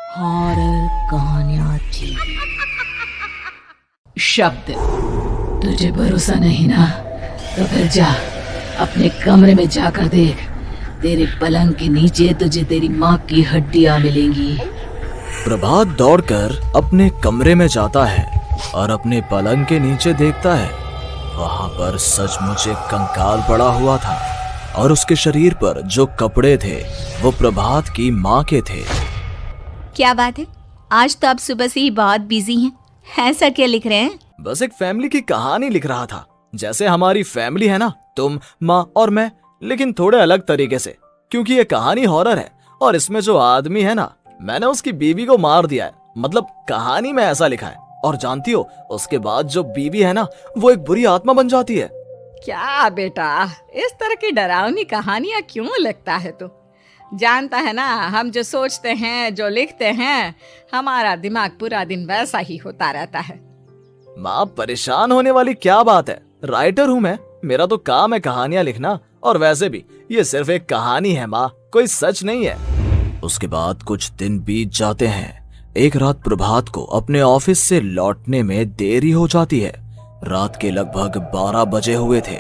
Horror कहानियां थी। शब्द, तुझे भरोसा नहीं ना, तो फिर जा अपने कमरे में जाकर देख। तेरे पलंग के नीचे तुझे तेरी माँ की हड्डियां मिलेंगी। प्रभात दौड़कर अपने कमरे में जाता है और अपने पलंग के नीचे देखता है। वहां पर सचमुच एक कंकाल पड़ा हुआ था और उसके शरीर पर जो कपड़े थे वो प्रभात की माँ के थे। क्या बात है, आज तो आप सुबह से ही बहुत बिजी हैं। ऐसा क्या लिख रहे हैं? बस एक फैमिली की कहानी लिख रहा था। जैसे हमारी फैमिली है ना, तुम, माँ और मैं, लेकिन थोड़े अलग तरीके से, क्योंकि ये कहानी हॉरर है और इसमें जो आदमी है ना, मैंने उसकी बीवी को मार दिया है। मतलब कहानी में ऐसा लिखा है। और जानती हो, उसके बाद जो बीवी है ना, वो एक बुरी आत्मा बन जाती है। क्या बेटा, इस तरह की डरावनी कहानियां क्यों लिखता है तू? जानता है ना, हम जो सोचते हैं, जो लिखते हैं, हमारा दिमाग पूरा दिन वैसा ही होता रहता है। माँ, परेशान होने वाली क्या बात है? राइटर हूँ मैं, मेरा तो काम है कहानियां लिखना। और वैसे भी ये सिर्फ एक कहानी है माँ, कोई सच नहीं है। उसके बाद कुछ दिन बीत जाते हैं। एक रात प्रभात को अपने ऑफिस से लौटने में देरी हो जाती है। रात के लगभग 12 बजे हुए थे।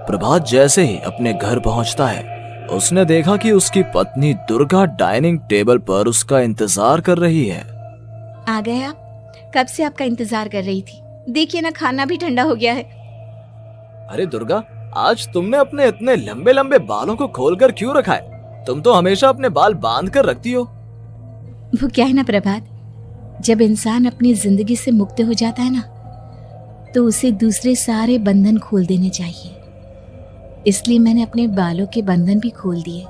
प्रभात जैसे ही अपने घर पहुंचता है, उसने देखा कि उसकी पत्नी दुर्गा डाइनिंग टेबल पर उसका इंतजार कर रही है। आ गए आप? कब से आपका इंतजार कर रही थी। देखिए ना, खाना भी ठंडा हो गया है। अरे दुर्गा, आज तुमने अपने इतने लंबे लंबे बालों को खोलकर क्यों रखा है? तुम तो हमेशा अपने बाल बांध कर रखती हो। वो क्या है ना प्रभात, जब इंसान अपनी जिंदगी से मुक्त हो जाता है ना, तो उसे दूसरे सारे बंधन खोल देने चाहिए। इसलिए मैंने अपने बालों के बंधन भी खोल दिए।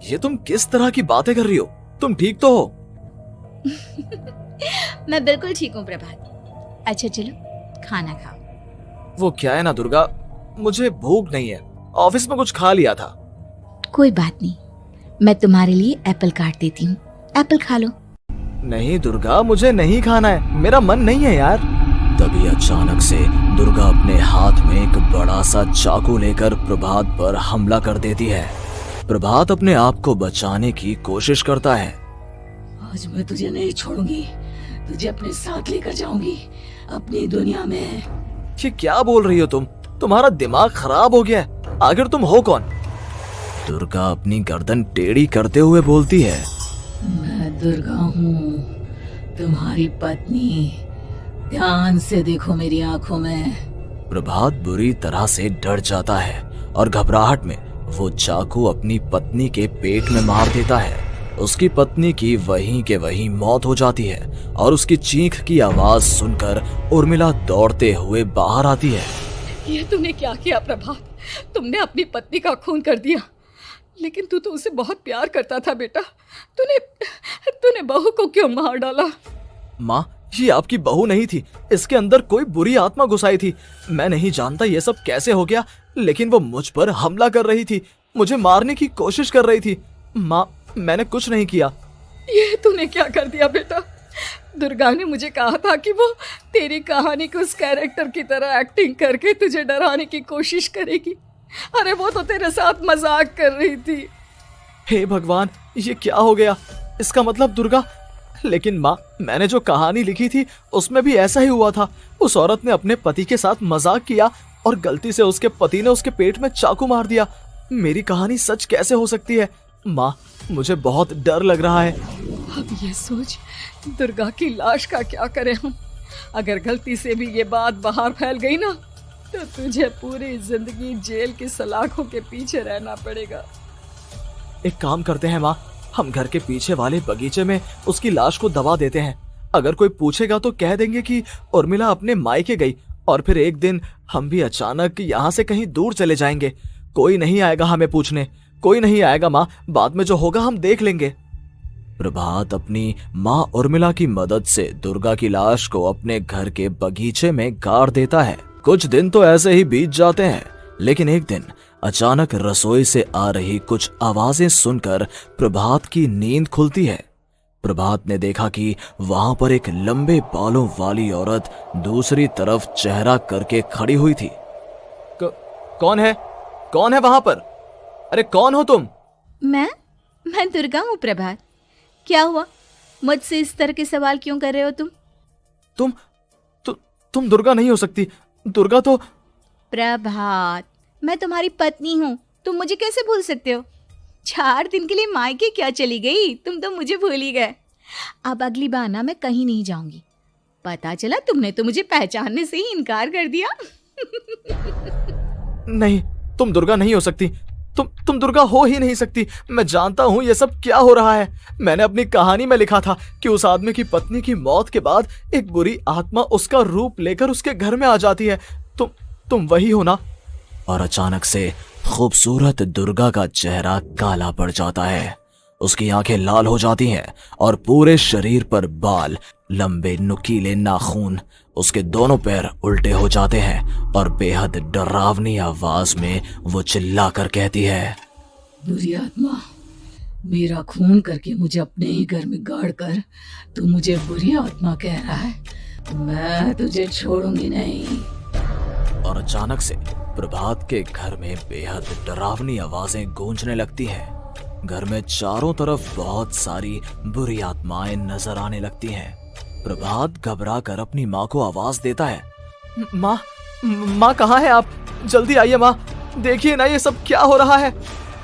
ये तुम किस तरह की बातें कर रही हो? तुम ठीक तो हो? मैं बिल्कुल ठीक हूँ प्रभात। अच्छा चलो खाना खाओ। वो क्या है ना दुर्गा, मुझे भूख नहीं है। ऑफिस में कुछ खा लिया था। कोई बात नहीं, मैं तुम्हारे लिए एप्पल काट देती हूँ, एप्पल खा लो। नहीं दुर्गा, मुझे नहीं खाना है, मेरा मन नहीं है यार। तभी अचानक से दुर्गा अपने हाथ में एक बड़ा सा चाकू लेकर प्रभात पर हमला कर देती है। प्रभात अपने आप को बचाने की कोशिश करता है। आज मैं तुझे नहीं छोड़ूंगी, तुझे अपने साथ लेकर जाऊंगी अपनी दुनिया में। ये क्या बोल रही हो तुम? तुम्हारा दिमाग खराब हो गया है। आखिर तुम हो कौन? दुर्गा अपनी गर्दन टेढ़ी करते हुए बोलती है। मैं दुर्गा हूँ, तुम्हारी पत्नी। ध्यान से देखो मेरी आंखों में। प्रभात बुरी तरह से डर जाता है और घबराहट में वो चाकू अपनी पत्नी के पेट में मार देता है। उसकी पत्नी की वहीं के वहीं मौत हो जाती है और उसकी चीख की आवाज सुनकर उर्मिला दौड़ते हुए बाहर आती है। ये तूने क्या किया प्रभात? तुमने अपनी पत्नी का खून कर दिया। लेकिन तू तो उसे बहुत प्यार करता था बेटा। तूने बहू को क्यों मार डाला? माँ, ये आपकी बहू नहीं थी, इसके अंदर कोई बुरी आत्मा घुसाई थी। मैं नहीं जानता ये सब कैसे हो गया, लेकिन वो मुझ पर हमला कर रही थी, मुझे मारने की कोशिश कर रही थी। माँ, मैंने कुछ नहीं किया। ये तूने क्या कर दिया बेटा? दुर्गा ने मुझे कहा था कि वो तेरी कहानी को उस कैरेक्टर की तरह एक्टिंग करके तुझे डराने की कोशिश करेगी। अरे वो तो तेरे साथ मजाक कर रही थी। हे भगवान, ये क्या हो गया? इसका मतलब दुर्गा। लेकिन माँ, मैंने जो कहानी लिखी थी उसमें भी ऐसा ही हुआ था। उस औरत ने अपने पति के साथ मजाक किया और गलती से उसके पति ने उसके पेट में चाकू मार दिया। मेरी कहानी सच कैसे हो सकती है? माँ, मुझे बहुत डर लग रहा है। अब ये सोच, दुर्गा की लाश का क्या करें हम? अगर गलती से भी ये बात बाहर फैल गई ना, तो तुझे पूरी जिंदगी जेल की सलाखों के पीछे रहना पड़ेगा। एक काम करते हैं माँ, हम घर के पीछे वाले बगीचे में उसकी लाश को दबा देते हैं। अगर कोई पूछेगा तो कह देंगे कि उर्मिला अपने मायके गई और फिर एक दिन हम भी अचानक यहाँ से कहीं दूर चले जाएंगे। कोई नहीं आएगा हमें पूछने, कोई नहीं आएगा माँ, बाद में जो होगा हम देख लेंगे। प्रभात अपनी माँ उर्मिला की मदद से दुर्गा की लाश को अपने घर के बगीचे में गाड़ देता है। कुछ दिन तो ऐसे ही बीत जाते हैं, लेकिन एक दिन अचानक रसोई से आ रही कुछ आवाजें सुनकर प्रभात की नींद खुलती है। प्रभात ने देखा कि वहां पर एक लंबे बालों वाली औरत दूसरी तरफ चेहरा करके खड़ी हुई थी। कौन है? कौन है वहां पर? अरे कौन हो तुम? मैं दुर्गा हूँ प्रभात। क्या हुआ? मुझसे इस तरह के सवाल क्यों कर रहे हो तुम? तुम दुर्गा नहीं हो सकती। दुर्गा तो प्रभात, मैं तुम्हारी पत्नी हूँ, तुम मुझे कैसे भूल सकते हो? 4 दिन के लिए मायके क्या चली गई, तुम तो मुझे भूल ही गए। अब अगली बार ना मैं कहीं नहीं जाऊंगी। पता चला तुमने तो मुझे पहचानने से ही इनकार कर दिया। नहीं, तुम दुर्गा नहीं हो सकती। तुम दुर्गा हो ही नहीं सकती। मैं जानता हूँ ये सब क्या हो रहा है। मैंने अपनी कहानी में लिखा था कि उस आदमी की पत्नी की मौत के बाद एक बुरी आत्मा उसका रूप लेकर उसके घर में आ जाती है। तुम वही हो ना? और अचानक से खूबसूरत दुर्गा का चेहरा काला पड़ जाता है। उसकी आंखें लाल हो जाती हैं और पूरे शरीर पर बाल, लंबे नुकीले नाखून, उसके दोनों पैर उल्टे हो जाते हैं और बेहद डरावनी आवाज में वो चिल्लाकर कहती है, बुरी आत्मा, मेरा खून करके मुझे अपने ही घर में गाड़ कर तू मुझे बुरी आत्मा कह रहा है? मैं तुझे छोड़ूंगी नहीं। और अचानक से प्रभात के घर में बेहद डरावनी आवाजें गूंजने लगती हैं। घर में चारों तरफ बहुत सारी बुरी आत्माएं नजर आने लगती हैं। प्रभात घबरा कर अपनी माँ को आवाज देता है, माँ कहाँ है आप? जल्दी आइए माँ, देखिए ना ये सब क्या हो रहा है।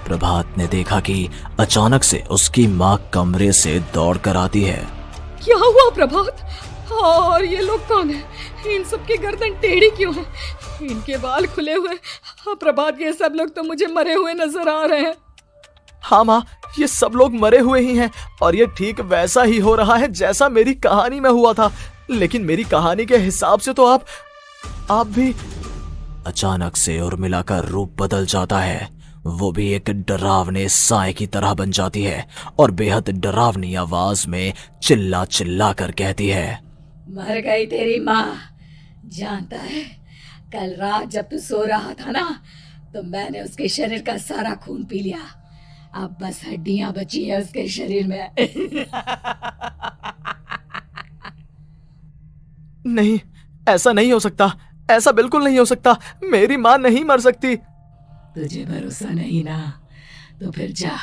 प्रभात ने देखा कि अचानक से उसकी माँ कमरे से दौड़ कर आती है। क्या हुआ प्रभात? और ये लोग कौन है? इन सब की गर्दन टेढ़ी क्यों है? इनके बाल खुले हुए। प्रभात, ये सब लोग तो मुझे मरे हुए नजर आ रहे हैं। हाँ माँ, ये सब लोग मरे हुए ही हैं और ये ठीक वैसा ही हो रहा है जैसा मेरी कहानी में हुआ था। लेकिन मेरी कहानी के हिसाब से तो आप भी। अचानक से उर्मिला का रूप बदल जाता है। वो भी एक डरावने साए की तरह बन जाती है और बेहद डरावनी आवाज में चिल्ला चिल्ला कर कहती है, मर गई तेरी माँ। जानता है, कल रात जब तू सो रहा था ना, तो मैंने उसके शरीर का सारा खून पी लिया। अब बस हड्डियां बची है उसके शरीर में। नहीं, ऐसा नहीं हो सकता। ऐसा बिल्कुल नहीं हो सकता। मेरी माँ नहीं मर सकती। तुझे भरोसा नहीं ना? तो फिर जा,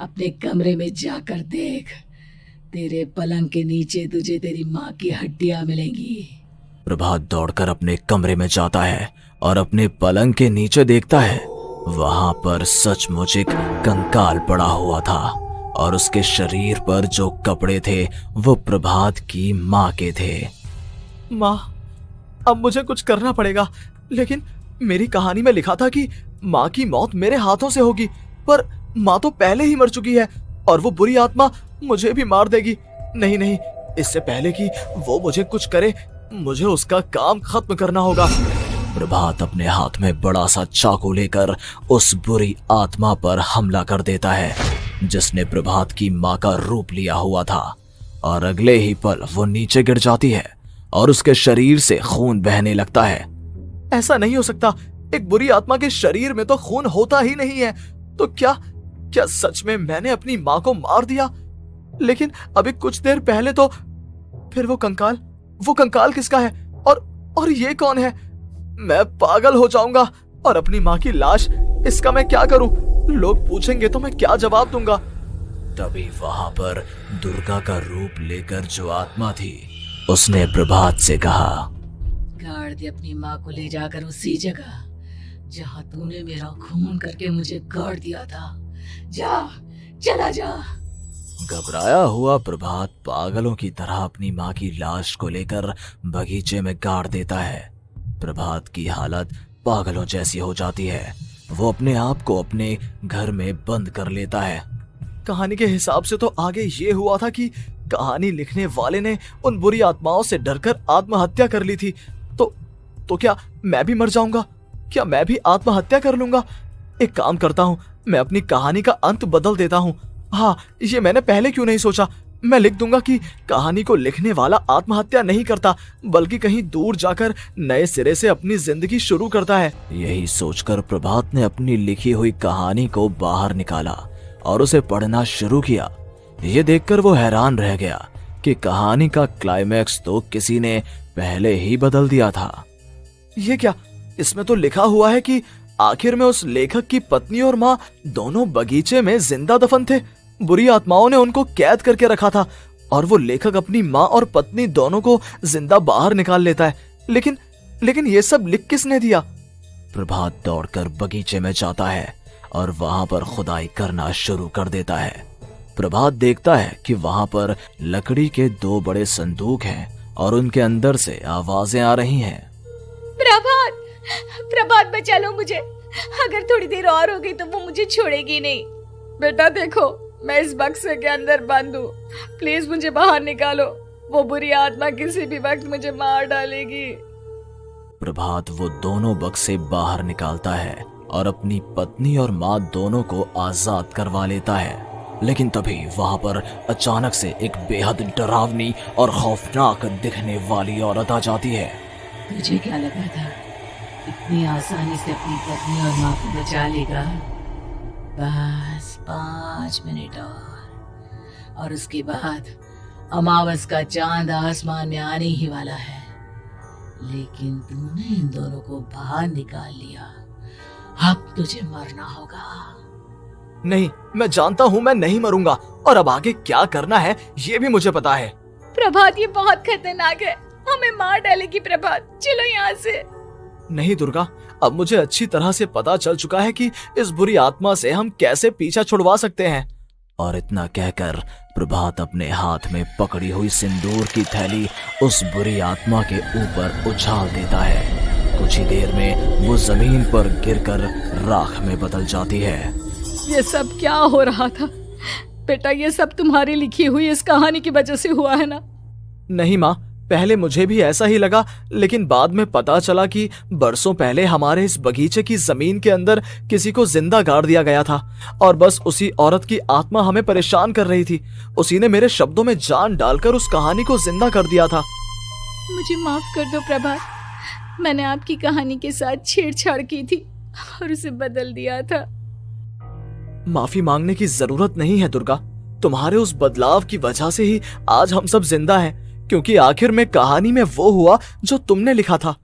अपने कमरे में जाकर देख। तेरे पलंग के नीचे तुझे तेरी माँ की हड्डियां मिलेंगी। प्रभात दौड़कर अपने कमरे में जाता है और अपने पलंग के नीचे देखता है। वहां पर सचमुच एक कंकाल पड़ा हुआ था और उसके शरीर पर जो कपड़े थे वो प्रभात की माँ के थे। माँ, अब मुझे कुछ करना पड़ेगा। लेकिन मेरी कहानी में लिखा था कि माँ की मौत मेरे हाथों से होगी, पर माँ तो पहले ही मर चुकी है और वो बुरी आत्मा मुझे भी मार देगी। नहीं नहीं, इससे पहले कि वो मुझे कुछ करे, मुझे उसका काम खत्म करना होगा। प्रभात अपने हाथ में बड़ा सा चाकू लेकर उस बुरी आत्मा पर हमला कर देता है जिसने प्रभात की माँ का रूप लिया हुआ था, और अगले ही पल वो नीचे गिर जाती है और उसके शरीर से खून बहने लगता है। ऐसा नहीं हो सकता। एक बुरी आत्मा के शरीर में तो खून होता ही नहीं है। तो क्या सच में मैंने अपनी माँ को मार दिया? लेकिन अभी कुछ देर पहले तो फिर वो कंकाल किसका है? और ये कौन है? मैं पागल हो जाऊंगा। और अपनी माँ की लाश, इसका मैं क्या करूं? लोग पूछेंगे तो मैं क्या जवाब दूंगा? तभी वहां पर दुर्गा का रूप लेकर जो आत्मा थी उसने प्रभात से कहा, गाड़ दे अपनी माँ को ले जाकर उसी जगह जहाँ तूने मेरा खून करके मुझे गाड़ दिया था। जा, चला जा। घबराया हुआ प्रभात पागलों की तरह अपनी माँ की लाश को लेकर बगीचे में गाड़ देता है। प्रभात की हालत पागलों जैसी हो जाती है। वो अपने आप को अपने घर में बंद कर लेता है। कहानी के हिसाब से तो आगे ये हुआ था कि कहानी लिखने वाले ने उन बुरी आत्माओं से डरकर आत्महत्या कर ली थी। तो क्या मैं भी मर जाऊंगा? क्या मैं भी आत्महत्या कर लूंगा? एक काम करता हूँ, मैं अपनी कहानी का अंत बदल देता हूँ। हाँ, ये मैंने पहले क्यों नहीं सोचा। मैं लिख दूंगा कि कहानी को लिखने वाला आत्महत्या नहीं करता, बल्कि कहीं दूर जाकर नए सिरे से अपनी जिंदगी शुरू करता है। यही सोचकर प्रभात ने अपनी लिखी हुई कहानी को बाहर निकाला और उसे पढ़ना शुरू किया। ये देखकर वो हैरान रह गया कि कहानी का क्लाइमैक्स तो किसी ने पहले ही बदल दिया था। ये क्या? इसमें तो लिखा हुआ है कि आखिर में उस लेखक की पत्नी और माँ दोनों बगीचे में जिंदा दफन थे। बुरी आत्माओं ने उनको कैद करके रखा था और वो लेखक अपनी माँ और पत्नी दोनों को जिंदा बाहर निकाल लेता है। लेकिन ये सब लिख किसने दिया? प्रभात दौड़कर बगीचे में जाता है और वहां पर खुदाई करना शुरू कर देता है। प्रभात देखता है कि वहां पर लकड़ी के 2 बड़े संदूक हैं और उनके अंदर से आवाजें आ रही हैं। प्रभात, प्रभात बचा लो मुझे, अगर थोड़ी देर और हो गई तो वो मुझे छोड़ेगी नहीं। बेटा देखो, मैं इस बक्से के अंदर बंद हूँ, प्लीज मुझे बाहर निकालो, वो बुरी आत्मा किसी भी वक्त मुझे मार डालेगी। प्रभात वो दोनों बक्से बाहर निकालता है और अपनी पत्नी और माँ दोनों को आजाद करवा लेता है। लेकिन तभी वहां पर अचानक से एक बेहद डरावनी और खौफनाक दिखने वाली औरत आ जाती है। तुझे क्या लगा था इतनी आसानी से अपनी पत्नी और माँ को बचा लेगा? बस 5 मिनट और उसके बाद अमावस का चांद आसमान में आने ही वाला है। लेकिन तूने इन दोनों को बाहर निकाल लिया, अब तुझे मरना होगा। नहीं, मैं जानता हूँ मैं नहीं मरूंगा, और अब आगे क्या करना है ये भी मुझे पता है। प्रभात, ये बहुत खतरनाक है, हमें मार डालेगी। प्रभात, चलो यहाँ से। नहीं दुर्गा, अब मुझे अच्छी तरह से पता चल चुका है कि इस बुरी आत्मा से हम कैसे पीछा छुड़वा सकते हैं। और इतना कहकर प्रभात अपने हाथ में पकड़ी हुई सिंदूर की थैली उस बुरी आत्मा के ऊपर उछाल देता है। कुछ ही देर में वो जमीन पर गिरकर राख में बदल जाती है। ये सब क्या हो रहा था बेटा? ये सब तुम्हारी लिखी हुई इस कहानी की वजह से हुआ है ना? नहीं माँ, पहले मुझे भी ऐसा ही लगा, लेकिन बाद में पता चला कि बरसों पहले हमारे इस बगीचे की जमीन के अंदर किसी को जिंदा गाड़ दिया गया था और बस उसी औरत की आत्मा हमें परेशान कर रही थी। उसी ने मेरे शब्दों में जान डालकर उस कहानी को जिंदा कर दिया था। मुझे माफ कर दो प्रभात, मैंने आपकी कहानी के साथ छेड़छाड़ की थी और उसे बदल दिया था। माफी मांगने की जरूरत नहीं है दुर्गा, तुम्हारे उस बदलाव की वजह से ही आज हम सब जिंदा हैं, क्योंकि आखिर में कहानी में वो हुआ जो तुमने लिखा था।